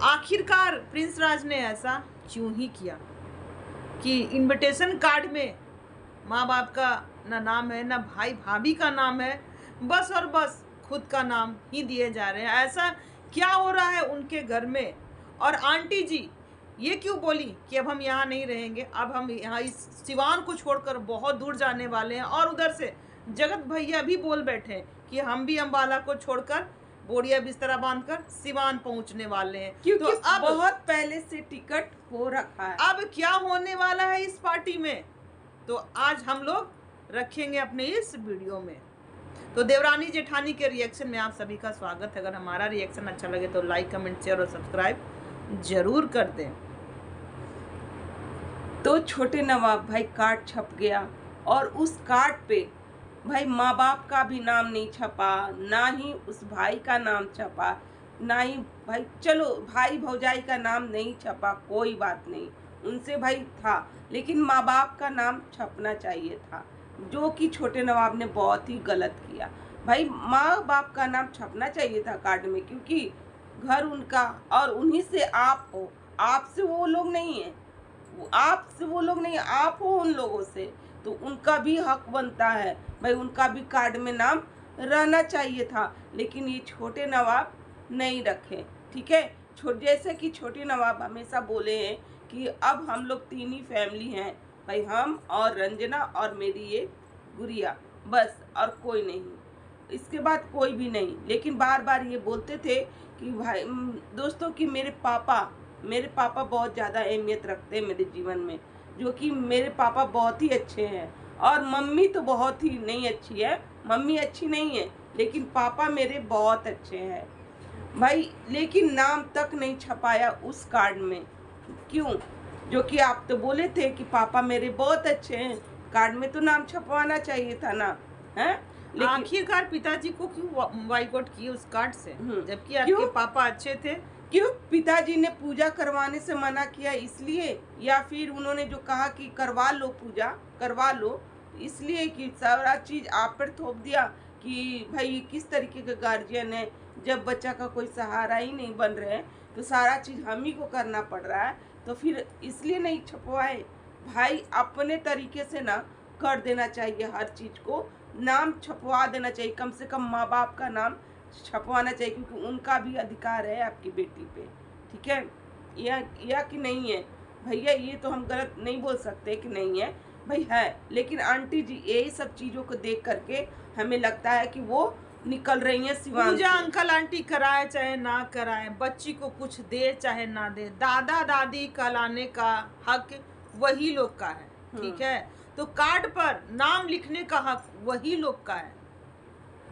आखिरकार प्रिंस राज ने ऐसा क्यों ही किया कि इनविटेशन कार्ड में माँ बाप का ना नाम है ना भाई भाभी का नाम है, बस और बस खुद का नाम ही दिए जा रहे हैं। ऐसा क्या हो रहा है उनके घर में? और आंटी जी ये क्यों बोली कि अब हम यहाँ नहीं रहेंगे, अब हम यहाँ इस सिवान को छोड़कर बहुत दूर जाने वाले हैं। और उधर से जगत भैया भी बोल बैठे कि हम भी अम्बाला को छोड़कर बोरिया बिस्तरा बांधकर सिवान पहुंचने वाले हैं, क्योंकि तो अब बहुत पहले से टिकट हो रखा है। अब क्या होने वाला है इस पार्टी में, तो आज हम लोग रखेंगे अपने इस वीडियो में। तो देवरानी जेठानी के रिएक्शन में आप सभी का स्वागत है। अगर हमारा रिएक्शन अच्छा लगे तो लाइक कमेंट शेयर और सब्सक्राइब जरूर कर दें। तो छोटे नवाब भाई कार्ड छप गया और उस कार्ड पे भाई माँ बाप का भी नाम नहीं छपा, ना ही उस भाई का नाम छपा, ना ही भाई चलो भाई भौजाई का नाम नहीं छपा, कोई बात नहीं, उनसे भाई था, लेकिन माँ बाप का नाम छपना चाहिए था, जो कि छोटे नवाब ने बहुत ही गलत किया। भाई माँ बाप का नाम छपना चाहिए था कार्ड में, क्योंकि घर उनका और उन्हीं से आप हो, आपसे वो लोग नहीं है, आपसे वो लोग नहीं, आप हो उन लोगों से, तो उनका भी हक बनता है भाई, उनका भी कार्ड में नाम रहना चाहिए था। लेकिन ये छोटे नवाब नहीं रखे, ठीक है। जैसे कि छोटे नवाब हमेशा बोले हैं कि अब हम लोग तीन ही फैमिली हैं भाई, हम और रंजना और मेरी ये गुड़िया, बस और कोई नहीं, इसके बाद कोई भी नहीं। लेकिन बार बार ये बोलते थे कि भाई दोस्तों कि मेरे पापा बहुत ज़्यादा अहमियत रखते हैं मेरे जीवन में, जो कि मेरे पापा बहुत ही अच्छे हैं, और मम्मी तो बहुत ही नहीं अच्छी है, मम्मी अच्छी नहीं है, लेकिन पापा मेरे बहुत अच्छे हैं भाई। लेकिन नाम तक नहीं छपाया उस कार्ड में, क्यों? जो कि आप तो बोले थे कि पापा मेरे बहुत अच्छे हैं, कार्ड में तो नाम छपवाना चाहिए था ना, है। लेकिन आखिरकार पिताजी को क्यों बाइकआउट किए उस कार्ड से, जबकि आपके पापा अच्छे थे? क्यों पिताजी ने पूजा करवाने से मना किया इसलिए, या फिर उन्होंने जो कहा कि करवा लो पूजा करवा लो, इसलिए कि सारा चीज़ आप पर थोप दिया कि भाई किस तरीके का गार्जियन है, जब बच्चा का कोई सहारा ही नहीं बन रहे हैं तो सारा चीज़ हम ही को करना पड़ रहा है, तो फिर इसलिए नहीं छपवाए। भाई अपने तरीके से ना कर देना चाहिए, हर चीज़ को नाम छपवा देना चाहिए, कम से कम माँ बाप का नाम छपवाना चाहिए, क्योंकि उनका भी अधिकार है आपकी बेटी पे, ठीक है। या कि नहीं है भैया, ये तो हम गलत नहीं बोल सकते कि नहीं है भाई, है। लेकिन आंटी जी यही सब चीज़ों को देख करके हमें लगता है कि वो निकल रही हैं सिवान। पूजा अंकल आंटी कराए चाहे ना कराए, बच्ची को कुछ दे चाहे ना दे, दादा दादी कहलाने का हक वही लोग का है, ठीक है। तो कार्ड पर नाम लिखने का हक वही लोग का है,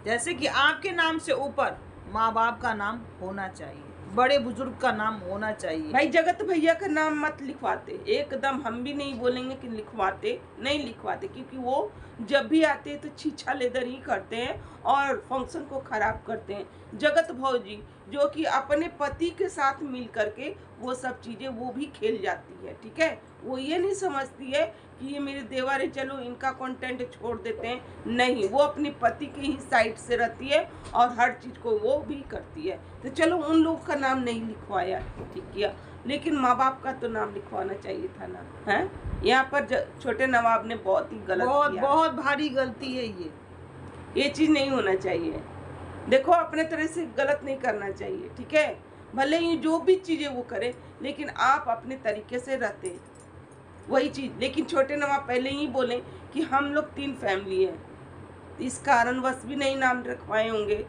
जैसे कि आपके नाम से ऊपर माँ बाप का नाम होना चाहिए, बड़े बुजुर्ग का नाम होना चाहिए। भाई जगत भैया का नाम मत लिखवाते, एकदम हम भी नहीं बोलेंगे कि लिखवाते, नहीं लिखवाते, क्योंकि वो जब भी आते हैं तो छीछा लेदर ही करते हैं और फंक्शन को खराब करते हैं। जगत भौजी जो कि अपने पति के साथ मिल करके वो सब चीज़ें वो भी खेल जाती है, ठीक है। वो ये नहीं समझती है कि ये मेरे देवर है, चलो इनका कंटेंट छोड़ देते हैं, नहीं, वो अपने पति के ही साइड से रहती है और हर चीज़ को वो भी करती है। तो चलो उन लोग का नाम नहीं लिखवाया, ठीक किया, लेकिन माँ बाप का तो नाम लिखवाना चाहिए था ना, है। यहाँ पर छोटे नवाब ने बहुत ही गलत किया, बहुत भारी गलती है ये चीज़ नहीं होना चाहिए। देखो अपने तरह से गलत नहीं करना चाहिए, ठीक है। भले ही जो भी चीज़ें वो करे, लेकिन आप अपने तरीके से रहते वही चीज़। लेकिन छोटे नवाब पहले ही बोले कि हम लोग तीन फैमिली है, इस कारणवश भी नहीं नाम रखवाए होंगे,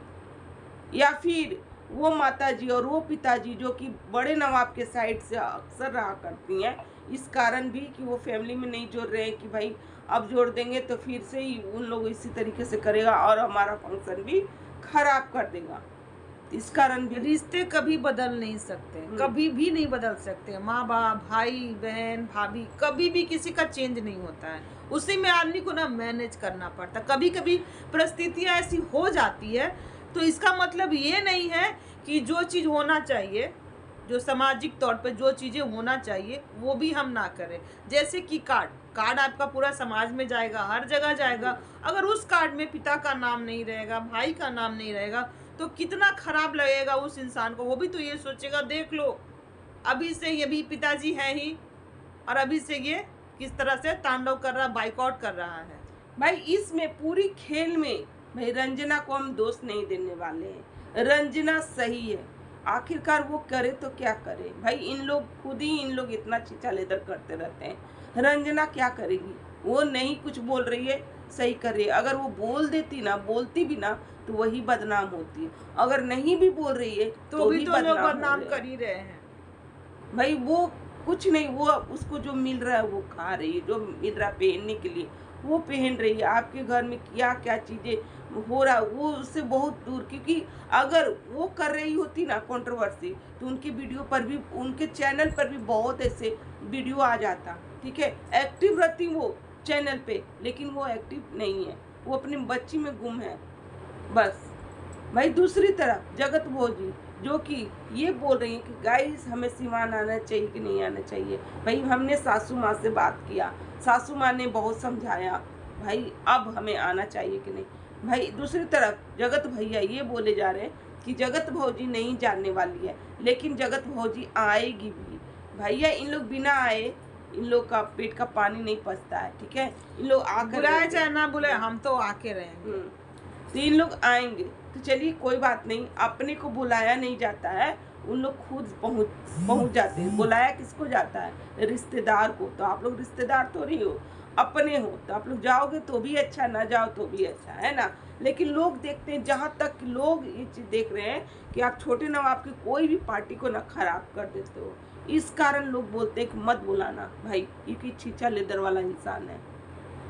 या फिर वो माताजी और वो पिताजी जो कि बड़े नवाब के साइड से अक्सर रहा करती हैं, इस कारण भी कि वो फैमिली में नहीं जोड़ रहे हैं कि भाई अब जोड़ देंगे तो फिर से ही उन लोग इसी तरीके से करेगा और हमारा फंक्शन भी खराब कर देगा, इस कारण भी। रिश्ते कभी बदल नहीं सकते, कभी भी नहीं बदल सकते। माँ बाप, भाई बहन, भाभी, कभी भी किसी का चेंज नहीं होता है, उसी में आदमी को ना मैनेज करना पड़ता। कभी कभी परिस्थितियाँ ऐसी हो जाती है, तो इसका मतलब ये नहीं है कि जो चीज़ होना चाहिए, जो सामाजिक तौर पर जो चीज़ें होना चाहिए वो भी हम ना करें। जैसे कि कार्ड आपका पूरा समाज में जाएगा, हर जगह जाएगा, अगर उस कार्ड में पिता का नाम नहीं रहेगा, भाई का नाम नहीं रहेगा, तो कितना खराब लगेगा उस इंसान को। वो भी तो ये सोचेगा, देख लो अभी से ये भी पिताजी है ही, और अभी से ये किस तरह से तांडव कर रहा, बाइकआउट कर रहा है। भाई इसमें पूरी खेल में भाई रंजना को हम दोष नहीं देने वाले हैं। रंजना सही है, आखिरकार वो करे तो क्या करे भाई। इन लोग खुद ही इन लोग इतना चीचा लेदर करते रहते हैं। रंजना क्या करेगी, वो नहीं कुछ बोल रही है, सही कर रही है। अगर वो बोल देती ना, बोलती भी ना, तो वही बदनाम होती है। अगर नहीं भी बोल रही है तो भी तो लोग बदनाम हो रहे कर ही रहे हैं। भाई वो कुछ नहीं, वो उसको जो मिल रहा है वो खा रही है, जो मिल रहा है पहनने के लिए वो पहन रही है। आपके घर में क्या क्या चीजें हो रहा है वो उससे बहुत दूर, क्योंकि अगर वो कर रही होती ना कंट्रोवर्सी, तो उनके वीडियो पर भी, उनके चैनल पर भी बहुत ऐसे वीडियो आ जाता, ठीक है। एक्टिव रहती वो चैनल पे, लेकिन वो एक्टिव नहीं है, वो अपनी बच्ची में गुम है बस। भाई दूसरी तरफ जगत भोजी जो कि ये बोल रही है कि गाइस हमें सिवान आना चाहिए कि नहीं आना चाहिए। भाई हमने सासू माँ से बात किया, सासू माँ ने बहुत समझाया, भाई अब हमें आना चाहिए कि नहीं। भाई दूसरी तरफ जगत भैया ये बोले जा रहे हैं कि जगत भौजी नहीं जानने वाली है, लेकिन जगत भौजी आएगी भी। भैया इन लोग बिना आए इन लोग का पेट का पानी नहीं पचता है, ठीक है। इन लोग आकर बुलाए चाहे ना बुलाए, हम तो आके रहेंगे। तो इन लोग आएंगे तो चलिए कोई बात नहीं, अपने को बुलाया नहीं जाता है, उन लोग खुद पहुंच जाते हैं। बुलाया किसको जाता है, रिश्तेदार को। तो आप लोग रिश्तेदार तो नहीं हो, अपने हो, तो आप लोग जाओगे तो भी अच्छा, ना जाओ तो भी अच्छा, है ना। लेकिन लोग देखते हैं, जहाँ तक लोग ये चीज़ देख रहे हैं कि आप छोटे नवाब की कोई भी पार्टी को ना खराब कर देते हो, इस कारण लोग बोलते हैं कि मत बुलाना भाई, क्योंकि छीछा लेदर वाला इंसान है।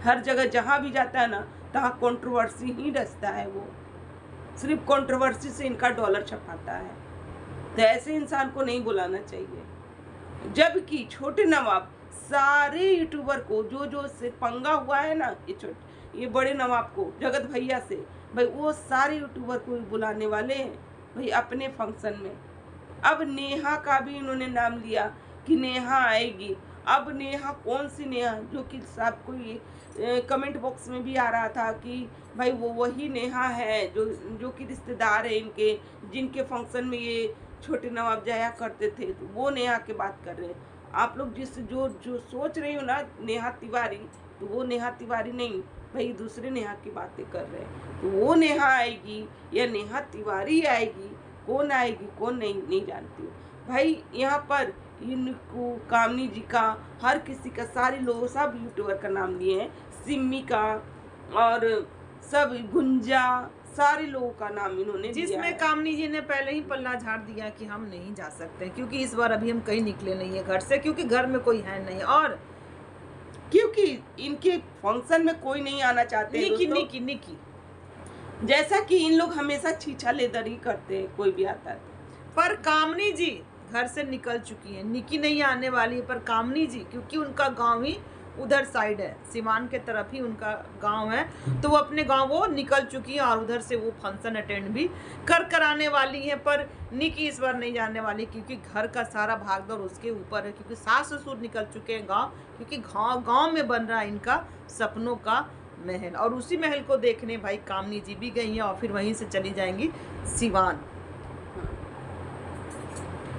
हर जगह जहाँ भी जाता है ना, तहाँ कंट्रोवर्सी ही रचता है। वो सिर्फ कंट्रोवर्सी से इनका डॉलर छपाता है। तो ऐसे इंसान को नहीं बुलाना चाहिए। जबकि छोटे नवाब सारे यूट्यूबर को जो से पंगा हुआ है ना, ये बड़े नवाब को जगत भैया से, भाई वो सारे यूट्यूबर को बुलाने वाले हैं भाई अपने फंक्शन में। अब नेहा का भी इन्होंने नाम लिया कि नेहा आएगी। अब नेहा कौन सी नेहा, जो कि सबको ये कमेंट बॉक्स में भी आ रहा था कि भाई वो वही नेहा है जो कि रिश्तेदार है इनके, जिनके फंक्शन में ये छोटे नवाब जाया करते थे। तो वो नेहा की बात कर रहे हैं आप लोग। जो सोच रही हो ना नेहा तिवारी, तो वो नेहा तिवारी नहीं भाई, दूसरे नेहा की बातें कर रहे हैं। तो वो नेहा आएगी या नेहा तिवारी आएगी, कौन आएगी कौन नहीं जानती हूँ भाई। यहाँ पर इनको कामनी जी का, हर किसी का, सारे लोग सब यूट्यूबर का नाम लिए हैं, सिम्मी का और सब गुंजा, सारे लोगों का नाम इन्होंने दिया है। जिसमें कामनी जी ने पहले ही पल्ला झाड़ दिया कि हम नहीं जा सकते, क्योंकि इस बार अभी हम कहीं निकले नहीं है घर से, क्योंकि घर में कोई है नहीं, और क्योंकि इनके फंक्शन में कोई नहीं आना चाहते हैं निकी जैसा कि इन लोग हमेशा छीछा लेदर ही करते हैं, कोई भी आता है। पर कामनी जी घर से निकल चुकी है, निकी नहीं आने वाली है, पर कामनी जी, क्योंकि उनका गांव ही उधर साइड है, सिवान के तरफ ही उनका गांव है, तो वो अपने गांव वो निकल चुकी है और उधर से वो फंक्शन अटेंड भी कराने वाली है। पर निकी इस बार नहीं जाने वाली, क्योंकि घर का सारा भागदौड़ उसके ऊपर है, क्योंकि सास ससुर निकल चुके हैं गांव, क्योंकि गांव में बन रहा है इनका सपनों का महल, और उसी महल को देखने भाई कामनी जी भी गई हैं, और फिर वहीं से चली जाएंगी सिवान।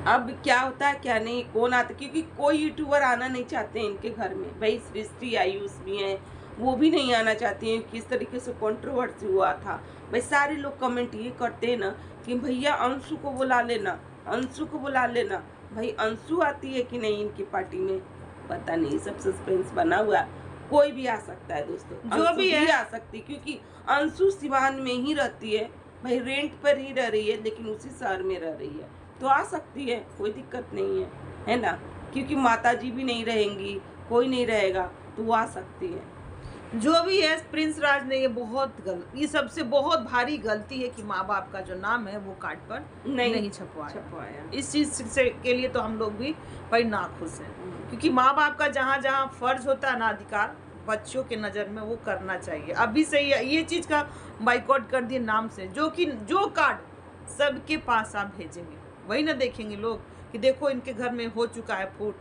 अब क्या होता है क्या नहीं, कौन आता, क्योंकि कोई यूट्यूबर आना नहीं चाहते हैं इनके घर में। भाई सृष्टि आयुष भी हैं, वो भी नहीं आना चाहती हैं। किस तरीके से कंट्रोवर्सी हुआ था भाई, सारे लोग कमेंट ये करते हैं ना कि भैया अंशु को बुला लेना, अंशु को बुला लेना। भाई अंशु आती है कि नहीं इनकी पार्टी में, पता नहीं, सब सस्पेंस बना हुआ। कोई भी आ सकता है दोस्तों, जो भी है आ सकती, क्योंकि अंशु सिवान में ही रहती है भाई, रेंट पर ही रह रही है, लेकिन उसी शहर में रह रही है, तो आ सकती है, कोई दिक्कत नहीं है ना। क्योंकि माता जी भी नहीं रहेंगी, कोई नहीं रहेगा, तो वो आ सकती है। जो भी है, प्रिंस राज ने ये सबसे बहुत भारी गलती है कि माँ बाप का जो नाम है वो कार्ड पर नहीं छपवाया। इस चीज से के लिए तो हम लोग भी भाई नाखुश हैं, क्योंकि माँ बाप का जहाँ जहाँ फर्ज होता है ना अधिकार, बच्चों के नज़र में वो करना चाहिए। अभी से ये चीज़ का बाइकआउट कर दिए नाम से, जो कार्ड सबके पास आप भेजेंगे वही ना देखेंगे लोग कि देखो इनके घर में हो चुका है फूट।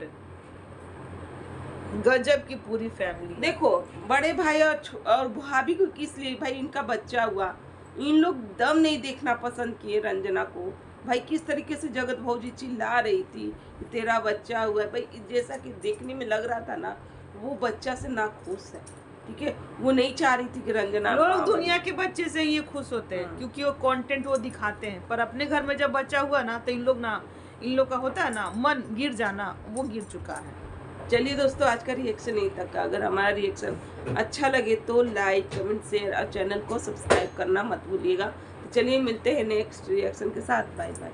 गजब की पूरी फैमिली। देखो बड़े भाई और भाभी को किस लिए, भाई इनका बच्चा हुआ, इन लोग दम नहीं देखना पसंद किए रंजना को। भाई किस तरीके से जगत भौजी चिल्ला रही थी कि तेरा बच्चा हुआ है। भाई जैसा कि देखने में लग रहा था ना, वो बच्चा से ना खुश है, ठीक है। वो नहीं चाह रही थी कि रंजना लोग दुनिया के बच्चे से ये खुश होते हैं हाँ। क्योंकि वो कंटेंट वो दिखाते हैं, पर अपने घर में जब बच्चा हुआ ना तो इन लोग का होता है ना मन गिर जाना, वो गिर चुका है। चलिए दोस्तों, आज का रिएक्शन यहीं तक। अगर हमारा रिएक्शन अच्छा लगे तो लाइक कमेंट शेयर और चैनल को सब्सक्राइब करना मत भूलिएगा। तो चलिए मिलते हैं नेक्स्ट रिएक्शन के साथ। Bye bye.